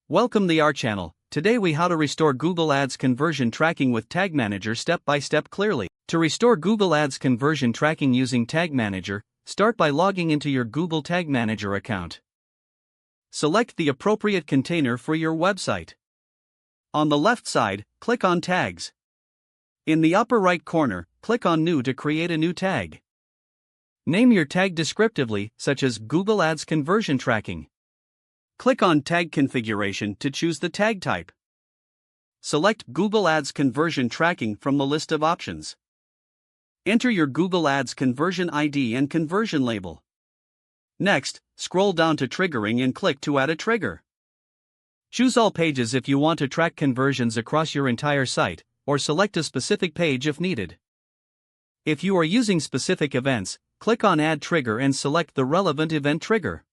Welcome to our channel. Today we how to restore Google Ads conversion tracking with Tag Manager step by step clearly. To restore Google Ads conversion tracking using Tag Manager, start by logging into your Google Tag Manager account. Select the appropriate container for your website. On the left side, click on Tags. In the upper right corner, click on New to create a new tag. Name your tag descriptively, such as Google Ads conversion tracking. Click on Tag Configuration to choose the tag type. Select Google Ads Conversion Tracking from the list of options. Enter your Google Ads conversion ID and conversion label. Next, scroll down to Triggering and click to add a trigger. Choose All Pages if you want to track conversions across your entire site, or select a specific page if needed. If you are using specific events, click on Add Trigger and select the relevant event trigger.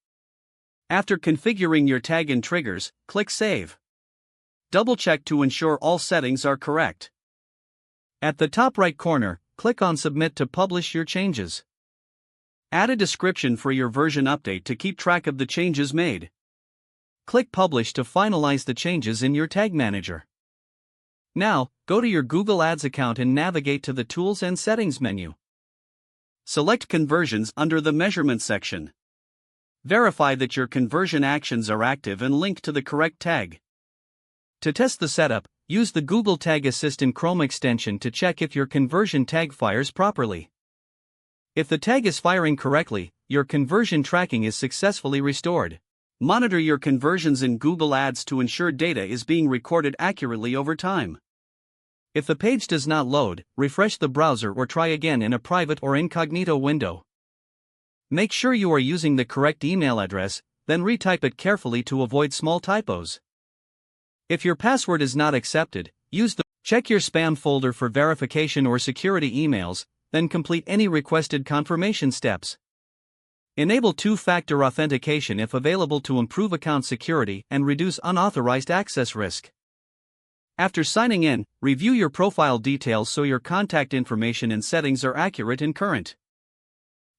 After configuring your tag and triggers, click Save. Double-check to ensure all settings are correct. At the top right corner, click on Submit to publish your changes. Add a description for your version update to keep track of the changes made. Click Publish to finalize the changes in your Tag Manager. Now, go to your Google Ads account and navigate to the Tools and Settings menu. Select Conversions under the Measurement section. Verify that your conversion actions are active and linked to the correct tag. To test the setup, use the Google Tag Assist in Chrome extension to check if your conversion tag fires properly. If the tag is firing correctly, your conversion tracking is successfully restored. Monitor your conversions in Google Ads to ensure data is being recorded accurately over time. If the page does not load, refresh the browser or try again in a private or incognito window. Make sure you are using the correct email address, then retype it carefully to avoid small typos. If your password is not accepted, check your spam folder for verification or security emails, then complete any requested confirmation steps. Enable two-factor authentication if available to improve account security and reduce unauthorized access risk. After signing in, review your profile details so your contact information and settings are accurate and current.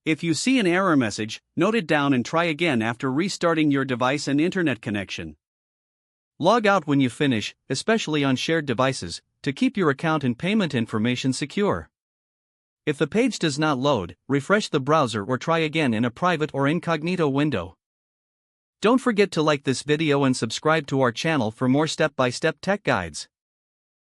If you see an error message, note it down and try again after restarting your device and internet connection. Log out when you finish, especially on shared devices, to keep your account and payment information secure. If the page does not load, refresh the browser or try again in a private or incognito window. Don't forget to like this video and subscribe to our channel for more step-by-step tech guides.